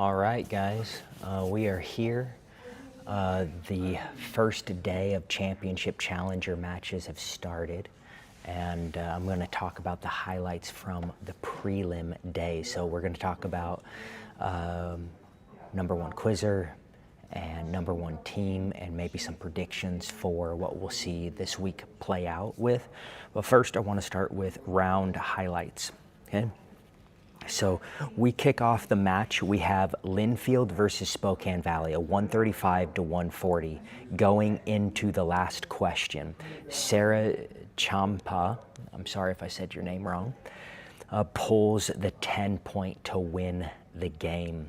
All right, guys, we are here. The first day of championship challenger matches have started, and I'm going to talk about the highlights from the prelim day. So we're going to talk about number one quizzer and number one team, and maybe some predictions for what we'll see this week play out with. But first, I want to start with round highlights. Okay. So we kick off the match. We have Linfield versus Spokane Valley, a 135 to 140, going into the last question. Sarah Champa, I'm sorry if I said your name wrong, pulls the 10-point to win the game.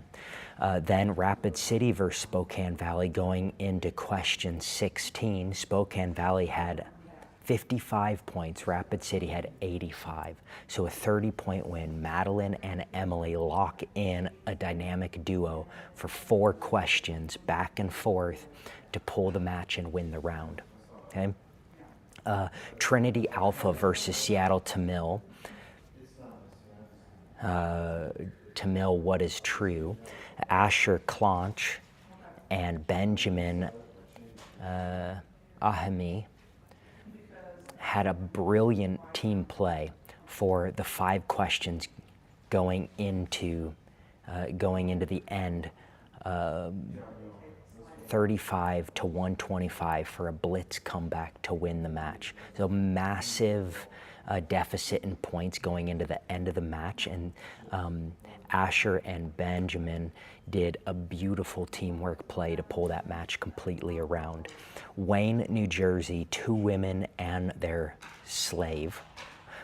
Then Rapid City versus Spokane Valley, going into question 16. Spokane Valley had 55 points, Rapid City had 85. So a 30-point win. Madeline and Emily lock in a dynamic duo for 4 questions back and forth to pull the match and win the round. Okay. Trinity Alpha versus Seattle Tamil. Tamil, What Is True. Asher Clonch and Benjamin Ahemi had a brilliant team play for the 5 questions going into the end, 35 to 125 for a blitz comeback to win the match. So massive deficit in points going into the end of the match, and Asher and Benjamin did a beautiful teamwork play to pull that match completely around. Wayne, New Jersey, 2 women and their slave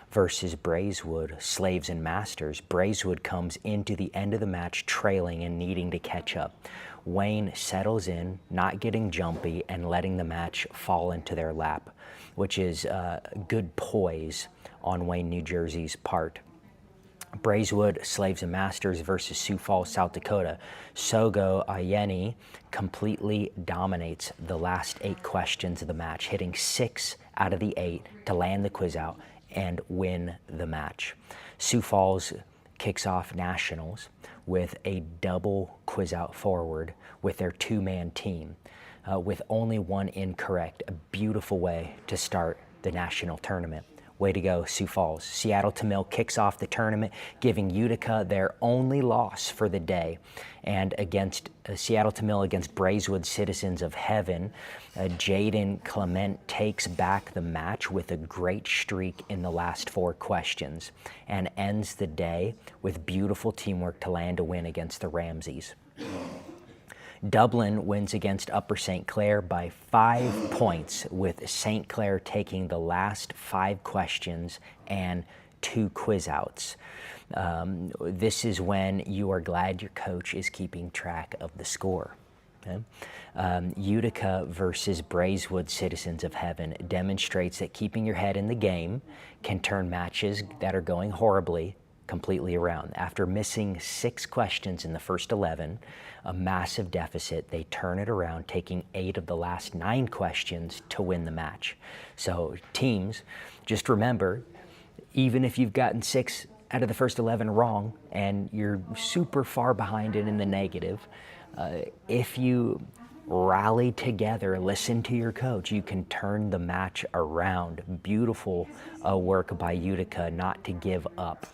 versus Braeswood, slaves and masters. Braeswood comes into the end of the match trailing and needing to catch up. Wayne settles in, not getting jumpy, and letting the match fall into their lap, which is good poise on Wayne, New Jersey's part. Braeswood, Slaves and Masters versus Sioux Falls, South Dakota. Sogo Ayeni completely dominates the last 8 questions of the match, hitting 6 out of the 8 to land the quiz out and win the match. Sioux Falls kicks off nationals with a double quiz out forward with their 2-man team, with only 1 incorrect. A beautiful way to start the national tournament. Way to go, Sioux Falls. Seattle Tamil kicks off the tournament, giving Utica their only loss for the day. And against Seattle Tamil against Braeswood Citizens of Heaven, Jaden Clement takes back the match with a great streak in the last 4 questions and ends the day with beautiful teamwork to land a win against the Ramseys. Dublin wins against Upper St. Clair by 5 points, with St. Clair taking the last 5 questions and 2 quiz outs. This is when you are glad your coach is keeping track of the score. Okay? Utica versus Braeswood Citizens of Heaven demonstrates that keeping your head in the game can turn matches that are going horribly completely around. After missing 6 questions in the first 11, a massive deficit, they turn it around, taking 8 of the last 9 questions to win the match. So teams, just remember, even if you've gotten 6 out of the first 11 wrong and you're super far behind it in the negative, if you rally together, listen to your coach, you can turn the match around. Beautiful work by Utica not to give up.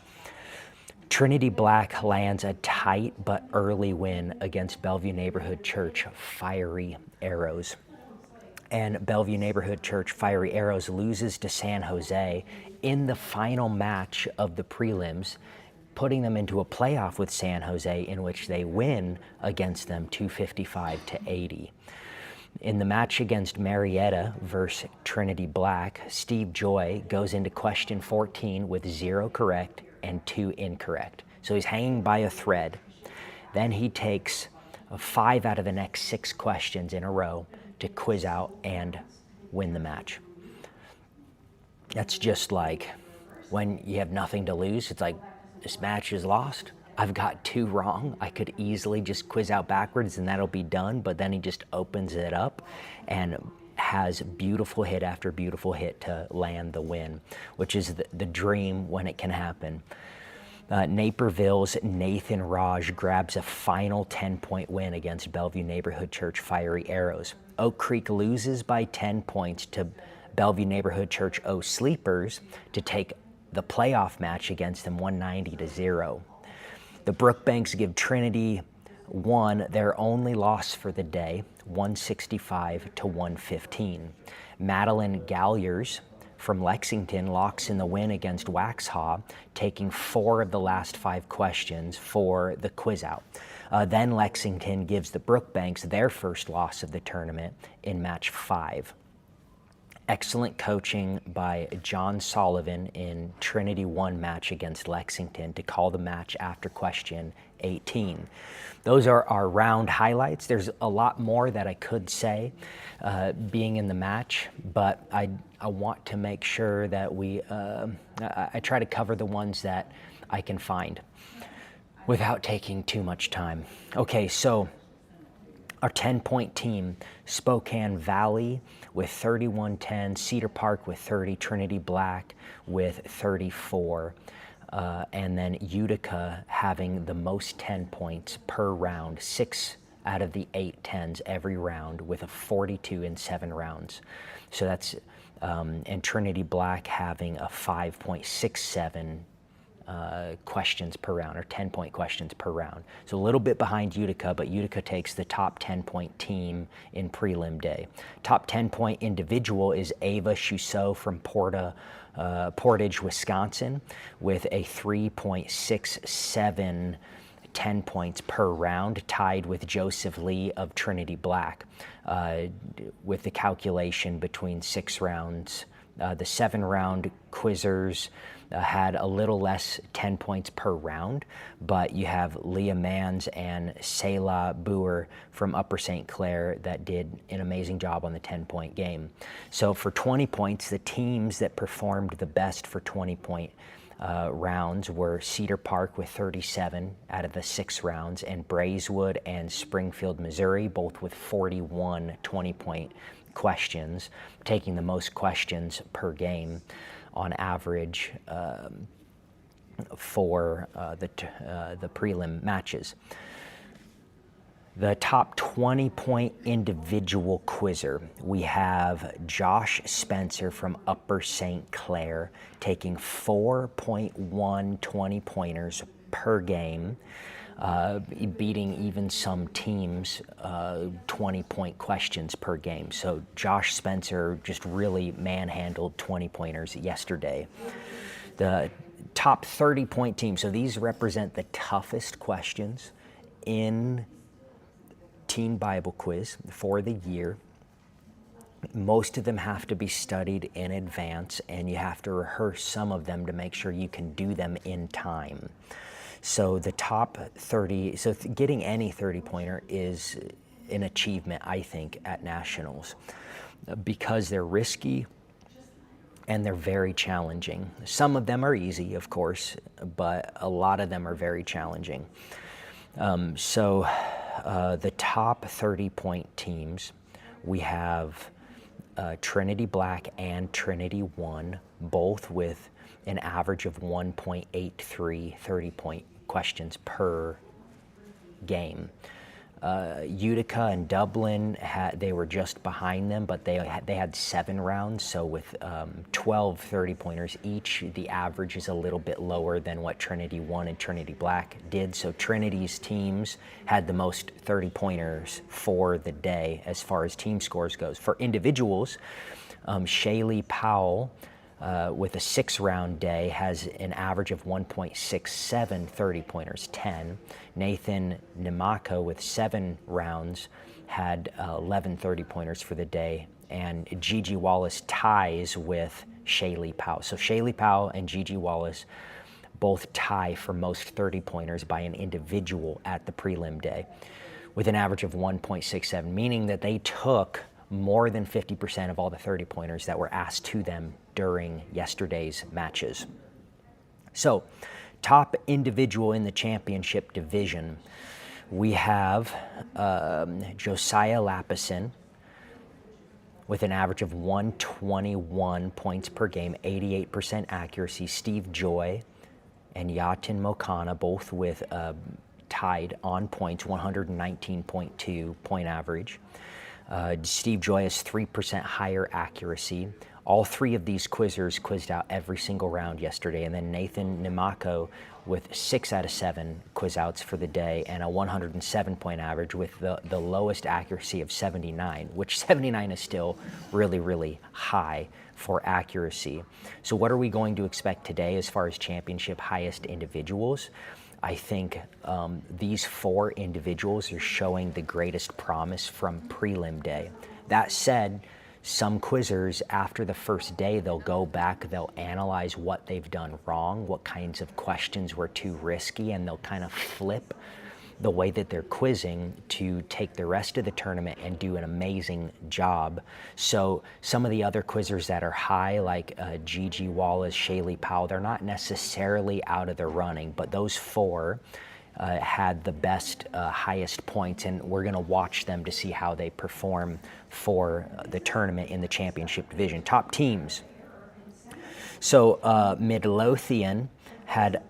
Trinity Black lands a tight but early win against Bellevue Neighborhood Church Fiery Arrows. And Bellevue Neighborhood Church Fiery Arrows loses to San Jose in the final match of the prelims, putting them into a playoff with San Jose, in which they win against them 255 to 80. In the match against Marietta versus Trinity Black, Steve Joy goes into question 14 with 0 correct and 2 incorrect. So he's hanging by a thread. Then he takes 5 out of the next 6 questions in a row to quiz out and win the match. That's just like when you have nothing to lose. It's like, this match is lost. I've got 2 wrong. I could easily just quiz out backwards and that'll be done. But then he just opens it up and has beautiful hit after beautiful hit to land the win, which is the dream when it can happen. Naperville's Nathan Raj grabs a final 10-point win against Bellevue Neighborhood Church Fiery Arrows. Oak Creek loses by 10 points to Bellevue Neighborhood Church O Sleepers to take the playoff match against them 190-0. The Brookbanks give Trinity 1 their only loss for the day, 165-115. Madeline Galliers from Lexington locks in the win against Waxhaw, taking 4 of the last 5 questions for the quiz out. Then Lexington gives the Brookbanks their first loss of the tournament in match 5. Excellent coaching by John Sullivan in Trinity 1 match against Lexington to call the match after question 18. Those are our round highlights. There's a lot more that I could say being in the match, but I want to make sure that I try to cover the ones that I can find without taking too much time. Okay, so our 10-point team, Spokane Valley with 31-10, Cedar Park with 30, Trinity Black with 34, and then Utica having the most 10 points per round, 6 out of the 8 10s every round with a 42 in 7 rounds. So that's, and Trinity Black having a 5.67 questions per round, or 10-point questions per round. So a little bit behind Utica, but Utica takes the top 10-point team in prelim day. Top 10-point individual is Ava Chusseau from Portage, Wisconsin, with a 3.67 10 points per round, tied with Joseph Lee of Trinity Black, with the calculation between 6 rounds. The 7-round quizzers had a little less 10 points per round, but you have Leah Manns and Selah Boer from Upper St. Clair that did an amazing job on the 10-point game. So for 20 points, the teams that performed the best for 20-point rounds were Cedar Park with 37 out of the 6 rounds, and Braeswood and Springfield, Missouri, both with 41 20-point questions, taking the most questions per game on average for the prelim matches. The top 20-point individual quizzer, we have Josh Spencer from Upper St. Clair taking 4.1 20-pointers per game, beating even some teams 20-point questions per game. So Josh Spencer just really manhandled 20-pointers yesterday. The top 30-point team, so these represent the toughest questions in Teen Bible Quiz for the year. Most of them have to be studied in advance, and you have to rehearse some of them to make sure you can do them in time. So the top 30, so getting any 30-pointer is an achievement, I think, at Nationals, because they're risky and they're very challenging. Some of them are easy, of course, but a lot of them are very challenging. The top 30-point teams, we have Trinity Black and Trinity 1, both with an average of 1.83 30-point questions per game. Utica and Dublin, they were just behind them, but they had 7 rounds, so with 12 30-pointers each, the average is a little bit lower than what Trinity 1 and Trinity Black did. So Trinity's teams had the most 30-pointers for the day as far as team scores goes. For individuals, Shaylee Powell, with a 6-round day, has an average of 1.67 30-pointers, 10. Nathan Nimako with 7 rounds had 11 30-pointers for the day, and Gigi Wallace ties with Shaylee Powell. So Shaylee Powell and Gigi Wallace both tie for most 30-pointers by an individual at the prelim day, with an average of 1.67, meaning that they took more than 50% of all the 30-pointers that were asked to them during yesterday's matches. So, top individual in the championship division, we have Josiah Lapison with an average of 121 points per game, 88% accuracy. Steve Joy and Yatin Mokana, both with tied on points, 119.2 point average. Steve Joy has 3% higher accuracy. All three of these quizzers quizzed out every single round yesterday. And then Nathan Nimako with 6 out of 7 quiz outs for the day and a 107 point average with the lowest accuracy of 79, which 79 is still really, really high for accuracy. So what are we going to expect today as far as championship highest individuals? I think these 4 individuals are showing the greatest promise from prelim day. That said, some quizzers, after the first day, they'll go back, they'll analyze what they've done wrong, what kinds of questions were too risky, and they'll kind of flip the way that they're quizzing to take the rest of the tournament and do an amazing job. So some of the other quizzers that are high, like Gigi Wallace, Shaylee Powell, they're not necessarily out of the running, but those 4 had the best, highest points, and we're going to watch them to see how they perform for the tournament in the championship division. Top teams. So Midlothian had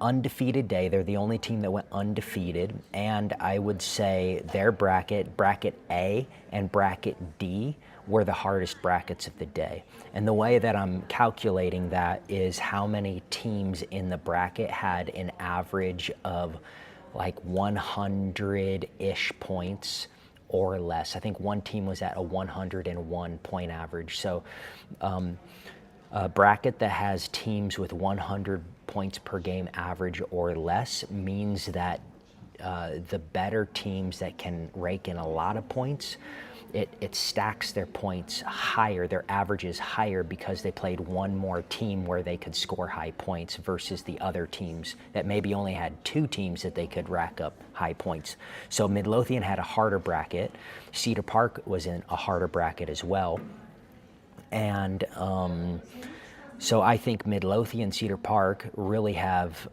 undefeated day. They're the only team that went undefeated, and I would say their bracket A and bracket D, were the hardest brackets of the day. And the way that I'm calculating that is how many teams in the bracket had an average of like 100-ish points or less. I think one team was at a 101 point average. So a bracket that has teams with 100 points per game average or less means that the better teams that can rake in a lot of points, it stacks their points higher, their averages higher, because they played one more team where they could score high points versus the other teams that maybe only had 2 teams that they could rack up high points. So Midlothian had a harder bracket. Cedar Park was in a harder bracket as well. And so I think Midlothian, Cedar Park really have,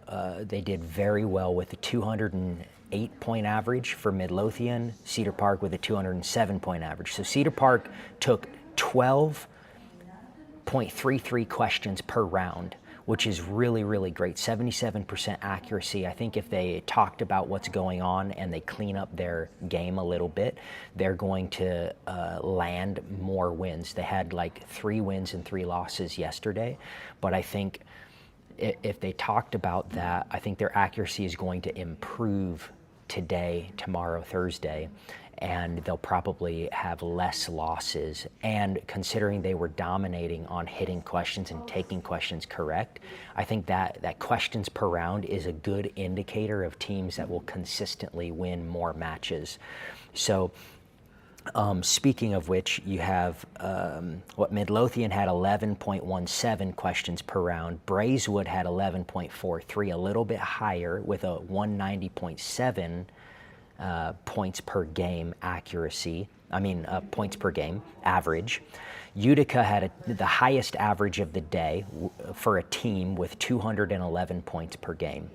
they did very well with the 208 point average for Midlothian, Cedar Park with a 207 point average. So Cedar Park took 12.33 questions per round, which is really, really great. 77% accuracy. I think if they talked about what's going on and they clean up their game a little bit, they're going to land more wins. They had like 3 wins and 3 losses yesterday, but I think if they talked about that, I think their accuracy is going to improve today, tomorrow, Thursday, and they'll probably have less losses. And considering they were dominating on hitting questions and taking questions correct, I think that questions per round is a good indicator of teams that will consistently win more matches. So speaking of which, you have what Midlothian had 11.17 questions per round. Braeswood had 11.43, a little bit higher with a 190.7 points per game accuracy. Points per game average. Utica had the highest average of the day for a team with 211 points per game.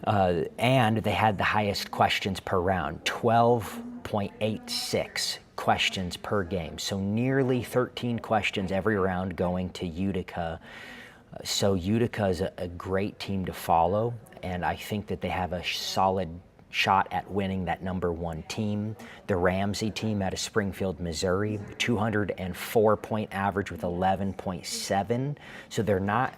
And they had the highest questions per round, 12.86 questions per game. So nearly 13 questions every round going to Utica. So Utica is a great team to follow, and I think that they have a solid shot at winning that #1 team. The Ramsey team out of Springfield, Missouri, 204 point average with 11.7. So they're not,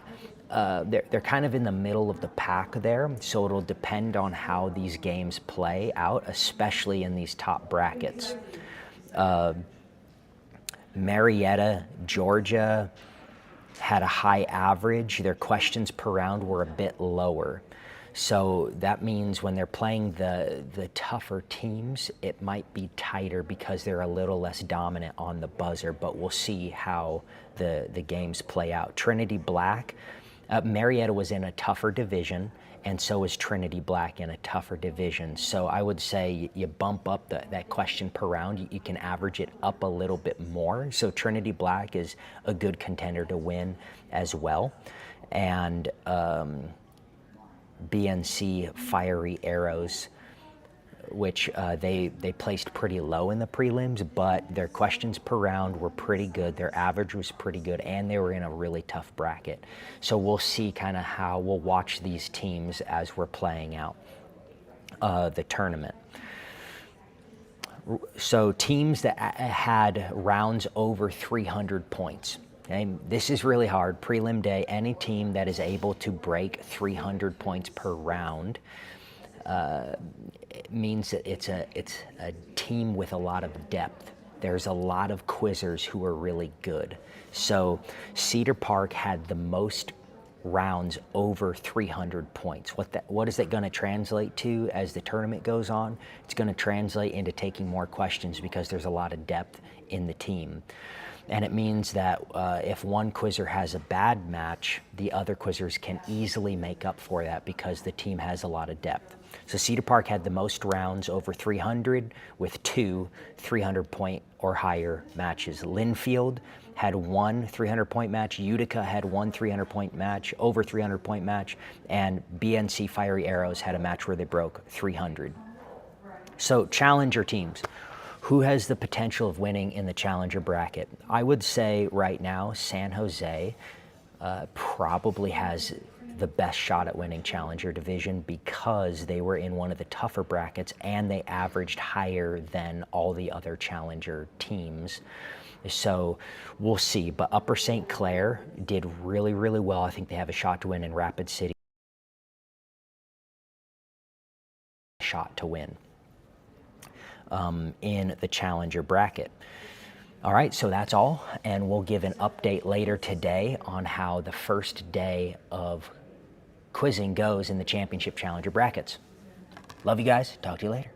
they're kind of in the middle of the pack there. So it'll depend on how these games play out, especially in these top brackets. Marietta, Georgia had a high average. Their questions per round were a bit lower. So that means when they're playing the tougher teams, it might be tighter because they're a little less dominant on the buzzer, but we'll see how the games play out. Trinity Black, Marietta was in a tougher division, and so is Trinity Black in a tougher division. So I would say you bump up that question per round. You can average it up a little bit more. So Trinity Black is a good contender to win as well. And BNC Fiery Arrows which they placed pretty low in the prelims, but their questions per round were pretty good. Their average was pretty good, and they were in a really tough bracket. So we'll see kind of how we'll watch these teams as we're playing out the tournament. So teams that had rounds over 300 points. Okay? This is really hard. Prelim day, any team that is able to break 300 points per round means that it's a team with a lot of depth. There's a lot of quizzers who are really good. So Cedar Park had the most rounds over 300 points. What is it going to translate to as the tournament goes on? It's going to translate into taking more questions because there's a lot of depth in the team. And it means that if one quizzer has a bad match, the other quizzers can easily make up for that because the team has a lot of depth. So Cedar Park had the most rounds over 300 with 2 300-point or higher matches. Linfield had 1 300-point match, Utica had 1 300-point match, over 300-point match, and BNC Fiery Arrows had a match where they broke 300. So challenger teams. Who has the potential of winning in the challenger bracket? I would say right now San Jose probably has the best shot at winning challenger division because they were in one of the tougher brackets and they averaged higher than all the other challenger teams. So we'll see. But Upper St. Clair did really, really well. I think they have a shot to win, in Rapid City. Shot to win in the challenger bracket. All right, so that's all, and we'll give an update later today on how the first day of quizzing goes in the championship challenger brackets. Love you guys. Talk to you later.